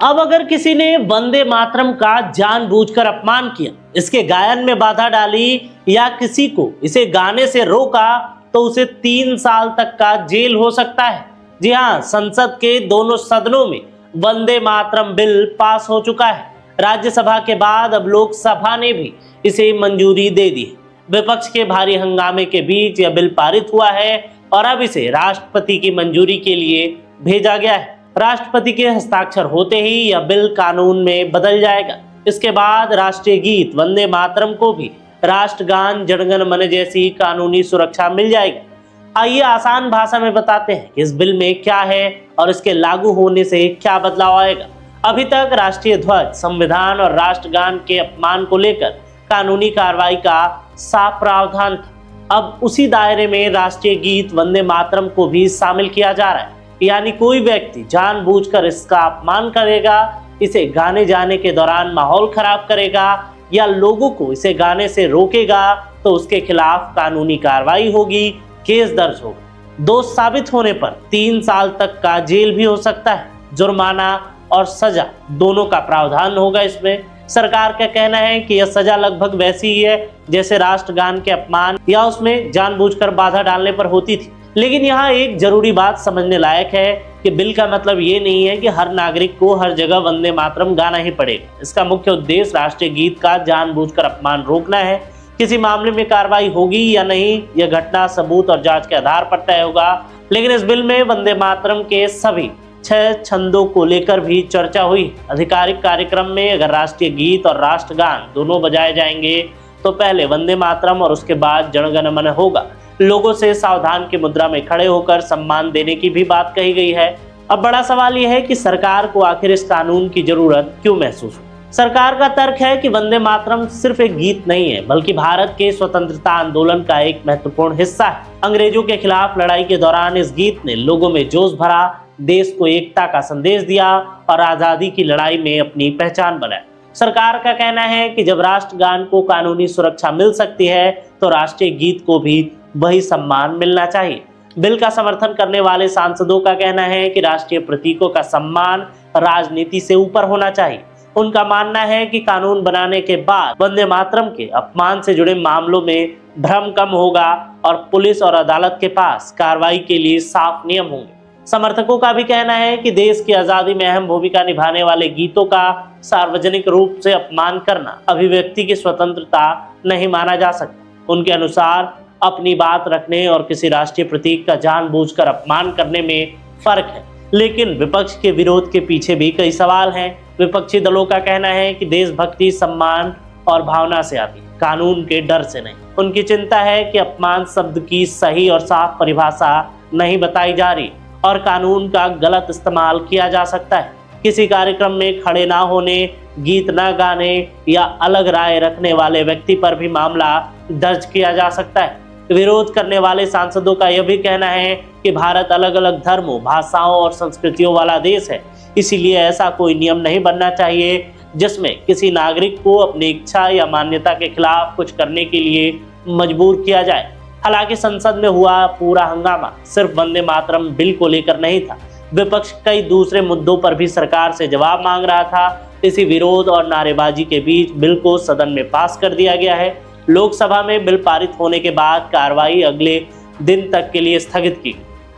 अब अगर किसी ने वंदे मातरम का जानबूझकर अपमान किया, इसके गायन में बाधा डाली या किसी को इसे गाने से रोका तो उसे 3 साल तक का जेल हो सकता है। जी हाँ, संसद के दोनों सदनों में वंदे मातरम बिल पास हो चुका है। राज्यसभा के बाद अब लोकसभा ने भी इसे मंजूरी दे दी है। विपक्ष के भारी हंगामे के बीच यह बिल पारित हुआ है और अब इसे राष्ट्रपति की मंजूरी के लिए भेजा गया है। राष्ट्रपति के हस्ताक्षर होते ही यह बिल कानून में बदल जाएगा। इसके बाद राष्ट्रीय गीत वंदे मातरम को भी राष्ट्रगान जनगण मन जैसी कानूनी सुरक्षा मिल जाएगी। आइए आसान भाषा में बताते हैं कि इस बिल में क्या है और इसके लागू होने से क्या बदलाव आएगा। अभी तक राष्ट्रीय ध्वज, संविधान और राष्ट्रगान के अपमान को लेकर कानूनी कार्रवाई का साफ प्रावधान था। अब उसी दायरे में राष्ट्रीय गीत वंदे मातरम को भी शामिल किया जा रहा है। यानी कोई व्यक्ति जानबूझकर इसका अपमान करेगा, इसे गाने जाने के दौरान माहौल खराब करेगा या लोगों को इसे गाने से रोकेगा तो उसके खिलाफ कानूनी कार्रवाई होगी, केस दर्ज होगा। दोष साबित होने पर 3 साल तक का जेल भी हो सकता है। जुर्माना और सजा दोनों का प्रावधान होगा। इसमें सरकार का कहना है कि यह सजा लगभग वैसी ही है जैसे राष्ट्रगान के अपमान या उसमें जानबूझकर बाधा डालने पर होती थी। लेकिन यहाँ एक जरूरी बात समझने लायक है कि बिल का मतलब ये नहीं है कि हर नागरिक को हर जगह वंदे मातरम गाना ही पड़ेगा। इसका मुख्य उद्देश्य राष्ट्रीय गीत का जानबूझकर अपमान रोकना है। किसी मामले में कार्रवाई होगी या नहीं, यह घटना, सबूत और जांच के आधार पर तय होगा। लेकिन इस बिल में वंदे मातरम के सभी 6 छंदों को लेकर भी चर्चा हुई। आधिकारिक कार्यक्रम में अगर राष्ट्रीय गीत और राष्ट्रगान दोनों बजाए जाएंगे तो पहले वंदे मातरम और उसके बाद जनगण मन होगा। लोगों से सावधान की मुद्रा में खड़े होकर सम्मान देने की भी बात कही गई है। अब बड़ा सवाल यह है कि सरकार को आखिर इस कानून की जरूरत क्यों महसूस हुई। सरकार का तर्क है कि वंदे मातरम सिर्फ एक गीत नहीं है, बल्कि भारत के स्वतंत्रता आंदोलन का एक महत्वपूर्ण हिस्सा है। अंग्रेजों के खिलाफ लड़ाई के दौरान इस गीत ने लोगों में जोश भरा, देश को एकता का संदेश दिया और आजादी की लड़ाई में अपनी पहचान बनाई। सरकार का कहना है कि जब राष्ट्रगान को कानूनी सुरक्षा मिल सकती है तो राष्ट्रीय गीत को भी वही सम्मान मिलना चाहिए। बिल का समर्थन करने वाले सांसदों का कहना है कि राष्ट्रीय प्रतीकों का सम्मान राजनीति से ऊपर होना चाहिए। उनका मानना है कि कानून बनाने के बाद वंदे मातरम के अपमान से जुड़े मामलों में भ्रम कम होगा और पुलिस और अदालत के पास कार्रवाई के लिए साफ नियम होंगे। समर्थकों का भी कहना है कि देश की आजादी में अहम भूमिका निभाने वाले गीतों का सार्वजनिक रूप से अपमान करना अभिव्यक्ति की स्वतंत्रता नहीं माना जा सकता। उनके अनुसार अपनी बात रखने और किसी राष्ट्रीय प्रतीक का जानबूझकर अपमान करने में फर्क है। लेकिन विपक्ष के विरोध के पीछे भी कई सवाल हैं। विपक्षी दलों का कहना है कि देशभक्ति सम्मान और भावना से आती है, कानून के डर से नहीं। उनकी चिंता है कि अपमान शब्द की सही और साफ परिभाषा नहीं बताई जा रही और कानून का गलत इस्तेमाल किया जा सकता है। किसी कार्यक्रम में खड़े ना होने, गीत ना गाने या अलग राय रखने वाले व्यक्ति पर भी मामला दर्ज किया जा सकता है। विरोध करने वाले सांसदों का यह भी कहना है कि भारत अलग अलग धर्मों, भाषाओं और संस्कृतियों वाला देश है, इसीलिए ऐसा कोई नियम नहीं बनना चाहिए जिसमें किसी नागरिक को अपनी इच्छा या मान्यता के खिलाफ कुछ करने के लिए मजबूर किया जाए। हालांकि संसद में हुआ पूरा हंगामा सिर्फ वंदे मातरम बिल को लेकर नहीं था। विपक्ष कई दूसरे मुद्दों पर भी सरकार से जवाब मांग रहा था। इसी विरोध और नारेबाजी के बीच बिल को सदन में पास कर दिया गया है। लोकसभा में बिल पारित होने के बाद कार्रवाई अगले दिन तक के लिए स्थगित की।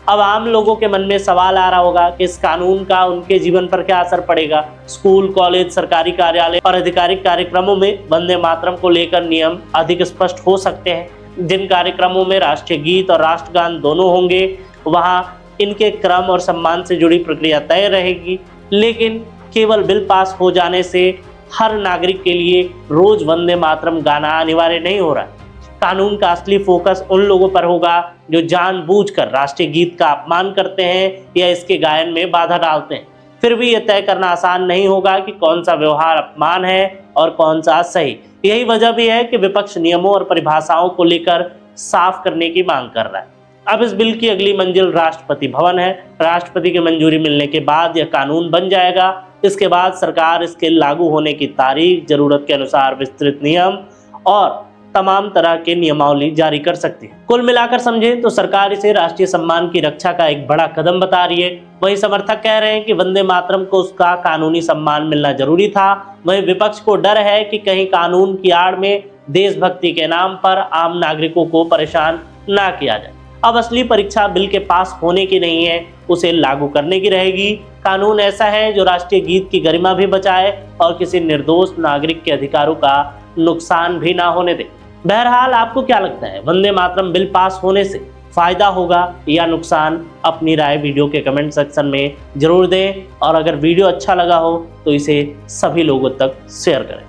अब आम लोगों के मन में सवाल आ रहा होगा कि इस कानून का उनके जीवन पर क्या असर पड़ेगा। स्कूल, कॉलेज, सरकारी कार्यालय और आधिकारिक कार्यक्रमों में वंदे मातरम को लेकर नियम अधिक स्पष्ट हो सकते हैं। जिन कार्यक्रमों में राष्ट्रीय गीत और राष्ट्रगान दोनों होंगे, वहां इनके क्रम और सम्मान से जुड़ी प्रक्रिया तय रहेगी। लेकिन केवल बिल पास हो जाने से हर नागरिक के लिए रोज वंदे मातरम गाना अनिवार्य नहीं हो रहा है। कानून का असली फोकस उन लोगों पर होगा जो जानबूझकर राष्ट्रीय गीत का अपमान करते हैं या इसके गायन में बाधा डालते हैं। फिर भी यह तय करना आसान नहीं होगा कि कौन सा व्यवहार अपमान है और कौन सा सही। यही वजह भी है कि विपक्ष नियमों और परिभाषाओं को लेकर साफ करने की मांग कर रहा है। अब इस बिल की अगली मंजिल राष्ट्रपति भवन है। राष्ट्रपति की मंजूरी मिलने के बाद यह कानून बन जाएगा। इसके बाद सरकार इसके लागू होने की तारीख, जरूरत के अनुसार विस्तृत नियम और तमाम तरह के नियमावली जारी कर सकती है। कुल मिलाकर समझें तो सरकार इसे राष्ट्रीय सम्मान की रक्षा का एक बड़ा कदम बता रही है। वहीं समर्थक कह रहे हैं कि वंदे मातरम को उसका कानूनी सम्मान मिलना जरूरी था। वहीं विपक्ष को डर है कि कहीं कानून की आड़ में देशभक्ति के नाम पर आम नागरिकों को परेशान ना किया जाए। अब असली परीक्षा बिल के पास होने की नहीं है, उसे लागू करने की रहेगी। कानून ऐसा है जो राष्ट्रीय गीत की गरिमा भी बचाए और किसी निर्दोष नागरिक के अधिकारों का नुकसान भी ना होने दे। बहरहाल आपको क्या लगता है, वंदे मातरम बिल पास होने से फायदा होगा या नुकसान? अपनी राय वीडियो के कमेंट सेक्शन में जरूर दें और अगर वीडियो अच्छा लगा हो तो इसे सभी लोगों तक शेयर करें।